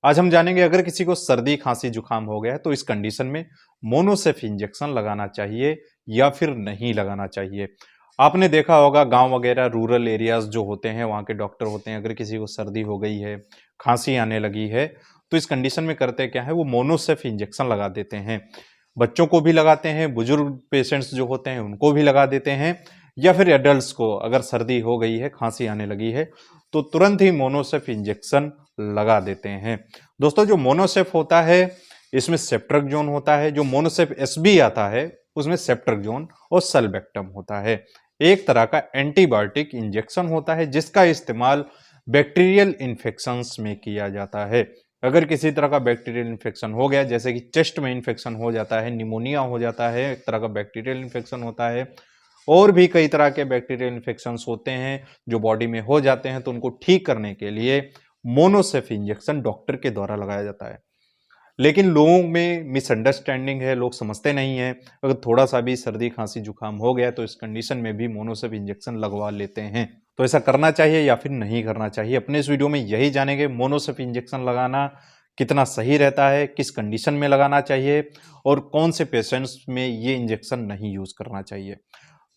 आज हम जानेंगे अगर किसी को सर्दी खांसी जुकाम हो गया है तो इस कंडीशन में मोनोसेफ इंजेक्शन लगाना चाहिए या फिर नहीं लगाना चाहिए। आपने देखा होगा गांव वगैरह रूरल एरियाज जो होते हैं वहां के डॉक्टर होते हैं, अगर किसी को सर्दी हो गई है, खांसी आने लगी है, तो इस कंडीशन में करते क्या है, वो मोनोसेफ इंजेक्शन लगा देते हैं। बच्चों को भी लगाते हैं, बुजुर्ग पेशेंट्स जो होते हैं उनको भी लगा देते हैं, या फिर एडल्ट्स को अगर सर्दी हो गई है, खांसी आने लगी है तो तुरंत ही मोनोसेफ इंजेक्शन लगा देते हैं। दोस्तों, जो मोनोसेफ होता है इसमें सेप्ट्रेक्सोन होता है, जो मोनोसेफ एसबी आता है उसमें सेप्ट्रेक्सोन और सल्बेक्टम होता है। एक तरह का एंटीबायोटिक इंजेक्शन होता है जिसका इस्तेमाल बैक्टीरियल इन्फेक्शंस में किया जाता है। अगर किसी तरह का बैक्टीरियल इन्फेक्शन हो गया, जैसे कि चेस्ट में इन्फेक्शन हो जाता है, निमोनिया हो जाता है, एक तरह का बैक्टीरियल इन्फेक्शन होता है, और भी कई तरह के बैक्टीरियल इन्फेक्शंस होते हैं जो बॉडी में हो जाते हैं, तो उनको ठीक करने के लिए मोनोसेफ इंजेक्शन डॉक्टर के द्वारा लगाया जाता है। लेकिन लोगों में मिसअंडरस्टैंडिंग है, लोग समझते नहीं है। अगर थोड़ा सा भी सर्दी खांसी जुकाम हो गया तो इस कंडीशन में भी मोनोसेफ इंजेक्शन लगवा लेते हैं। तो ऐसा करना चाहिए या फिर नहीं करना चाहिए, अपने इस वीडियो में यही जानेंगे। मोनोसेफ इंजेक्शन लगाना कितना सही रहता है, किस कंडीशन में लगाना चाहिए, और कौन से पेशेंट्स में ये इंजेक्शन नहीं यूज करना चाहिए।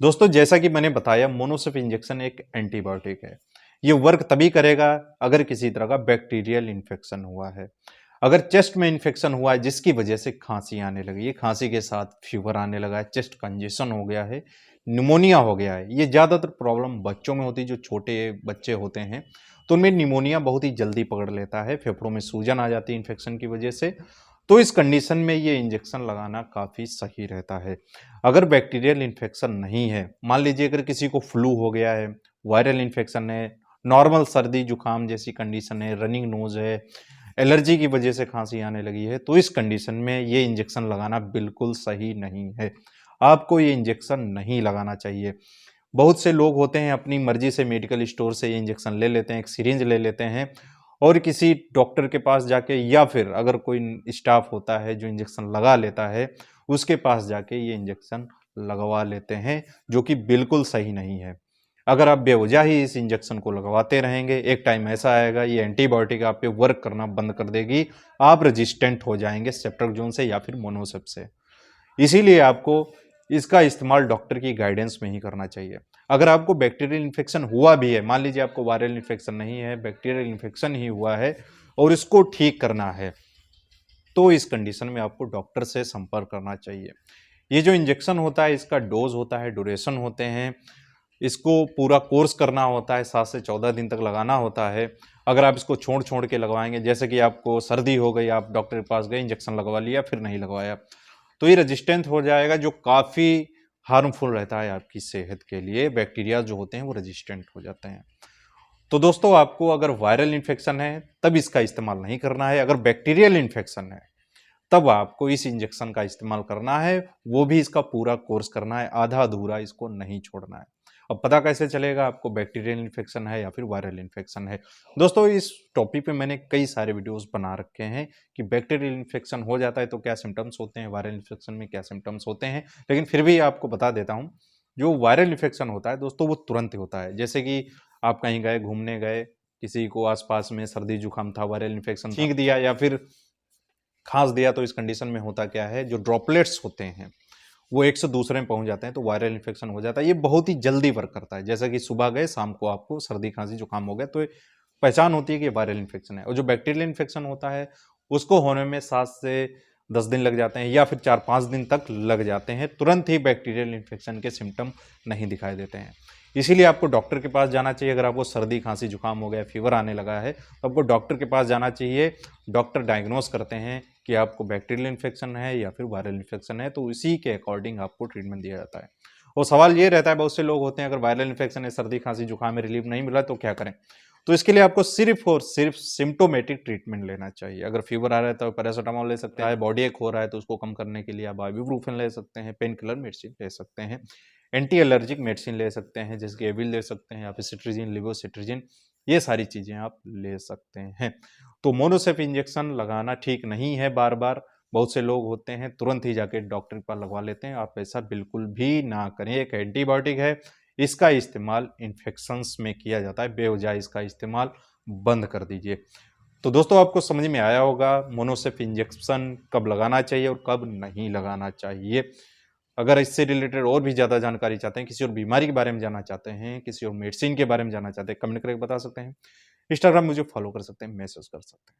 दोस्तों, जैसा कि मैंने बताया, मोनोसेफ इंजेक्शन एक एंटीबायोटिक है। ये वर्क तभी करेगा अगर किसी तरह का बैक्टीरियल इन्फेक्शन हुआ है। अगर चेस्ट में इन्फेक्शन हुआ है जिसकी वजह से खांसी आने लगी है, खांसी के साथ फीवर आने लगा है, चेस्ट कंजेशन हो गया है, निमोनिया हो गया है, ये ज़्यादातर प्रॉब्लम बच्चों में होती है। जो छोटे बच्चे होते हैं तो उनमें निमोनिया बहुत ही जल्दी पकड़ लेता है, फेफड़ों में सूजन आ जाती है इन्फेक्शन की वजह से। तो इस कंडीशन में ये इंजेक्शन लगाना काफ़ी सही रहता है। अगर बैक्टीरियल इन्फेक्शन नहीं है, मान लीजिए अगर किसी को फ्लू हो गया है, वायरल इन्फेक्शन है, नॉर्मल सर्दी जुकाम जैसी कंडीशन है, रनिंग नोज है, एलर्जी की वजह से खांसी आने लगी है, तो इस कंडीशन में ये इंजेक्शन लगाना बिल्कुल सही नहीं है। आपको ये इंजेक्शन नहीं लगाना चाहिए। बहुत से लोग होते हैं अपनी मर्जी से मेडिकल स्टोर से ये इंजेक्शन ले लेते हैं, एक सिरिंज ले लेते हैं और किसी डॉक्टर के पास जाके, या फिर अगर कोई स्टाफ होता है जो इंजेक्शन लगा लेता है, उसके पास जाके ये इंजेक्शन लगवा लेते हैं, जो कि बिल्कुल सही नहीं है। अगर आप बेवजह ही इस इंजेक्शन को लगवाते रहेंगे, एक टाइम ऐसा आएगा ये एंटीबायोटिक आप पे वर्क करना बंद कर देगी, आप रेजिस्टेंट हो जाएंगे सेप्ट्रेक्सोन से या फिर मोनोसेफ से। इसीलिए आपको इसका इस्तेमाल डॉक्टर की गाइडेंस में ही करना चाहिए। अगर आपको बैक्टीरियल इन्फेक्शन हुआ भी है, मान लीजिए आपको वायरल इन्फेक्शन नहीं है, बैक्टीरियल इन्फेक्शन ही हुआ है और इसको ठीक करना है, तो इस कंडीशन में आपको डॉक्टर से संपर्क करना चाहिए। ये जो इंजेक्शन होता है इसका डोज होता है, ड्यूरेशन होते हैं, इसको पूरा कोर्स करना होता है, 7 से 14 दिन तक लगाना होता है। अगर आप इसको छोड़ छोड़ के लगवाएंगे, जैसे कि आपको सर्दी हो गई, आप डॉक्टर के पास गए, इंजेक्शन लगवा लिया, फिर नहीं लगवाया, तो ये रेजिस्टेंट हो जाएगा, जो काफ़ी हार्मफुल रहता है आपकी सेहत के लिए। बैक्टीरिया जो होते हैं वो रेजिस्टेंट हो जाते हैं। तो दोस्तों, आपको अगर वायरल इन्फेक्शन है तब इसका इस्तेमाल नहीं करना है। अगर बैक्टीरियल इन्फेक्शन है तब आपको इस इंजेक्शन का इस्तेमाल करना है, वो भी इसका पूरा कोर्स करना है, आधा अधूरा इसको नहीं छोड़ना है। अब पता कैसे चलेगा आपको बैक्टीरियल इन्फेक्शन है या फिर वायरल इन्फेक्शन है? दोस्तों, इस टॉपिक पे मैंने कई सारे वीडियोस बना रखे हैं कि बैक्टीरियल इन्फेक्शन हो जाता है तो क्या सिम्टम्स होते हैं, वायरल इन्फेक्शन में क्या सिम्टम्स होते हैं, लेकिन फिर भी आपको बता देता हूँ। जो वायरल इन्फेक्शन होता है दोस्तों, वो तुरंत होता है। जैसे कि आप कहीं गए, घूमने गए, किसी को आसपास में सर्दी जुकाम था, वायरल इन्फेक्शन छींक दिया या फिर खांस दिया, तो इस कंडीशन में होता क्या है, जो ड्रॉपलेट्स होते हैं वो एक से दूसरे में पहुंच जाते हैं, तो वायरल इन्फेक्शन हो जाता है। ये बहुत ही जल्दी वर्क करता है। जैसा कि सुबह गए, शाम को आपको सर्दी खांसी जुकाम हो गया, तो पहचान होती है कि वायरल इन्फेक्शन है। और जो बैक्टीरियल इन्फेक्शन होता है उसको होने में 7 से 10 दिन लग जाते हैं, या फिर 4-5 दिन तक लग जाते हैं। तुरंत ही बैक्टीरियल इन्फेक्शन के सिम्टम नहीं दिखाई देते हैं। इसीलिए आपको डॉक्टर के पास जाना चाहिए। अगर आपको सर्दी खांसी जुकाम हो गया, फीवर आने लगा है, तो आपको डॉक्टर के पास जाना चाहिए। डॉक्टर डायग्नोस करते हैं कि आपको बैक्टीरियल इन्फेक्शन है या फिर वायरल इन्फेक्शन है, तो इसी के अकॉर्डिंग आपको ट्रीटमेंट दिया जाता है। और सवाल ये रहता है, बहुत से लोग होते हैं अगर वायरल इन्फेक्शन है, सर्दी खांसी जुकाम में रिलीफ नहीं मिल रहा तो क्या करें? तो इसके लिए आपको सिर्फ और सिर्फ सिम्टोमेटिक ट्रीटमेंट लेना चाहिए। अगर फीवर आ रहा है तो पैरासीटामोल ले सकते हैं, बॉडी एक हो रहा है तो उसको कम करने के लिए आप आइबुप्रोफेन ले सकते हैं, पेन किलर मेडिसिन ले सकते हैं, एंटी एलर्जिक मेडिसिन ले सकते हैं जैसे कि एविल ले सकते हैं, या फिर सिट्रीजिन, लिवोसिट्रीजिन, ये सारी चीज़ें आप ले सकते हैं। तो मोनोसेफ इंजेक्शन लगाना ठीक नहीं है बार बार। बहुत से लोग होते हैं तुरंत ही जाके डॉक्टर के पास लगवा लेते हैं, आप ऐसा बिल्कुल भी ना करें। एक एंटीबायोटिक है, इसका इस्तेमाल इन्फेक्शंस में किया जाता है, बेवजह इसका इस्तेमाल बंद कर दीजिए। तो दोस्तों आपको समझ में आया होगा मोनोसेफ इंजेक्शन कब लगाना चाहिए और कब नहीं लगाना चाहिए। अगर इससे रिलेटेड और भी ज़्यादा जानकारी चाहते हैं, किसी और बीमारी के बारे में जानना चाहते हैं, किसी और मेडिसिन के बारे में जानना चाहते हैं, कमेंट करके बता सकते हैं। इंस्टाग्राम मुझे फॉलो कर सकते हैं, मैसेज कर सकते हैं।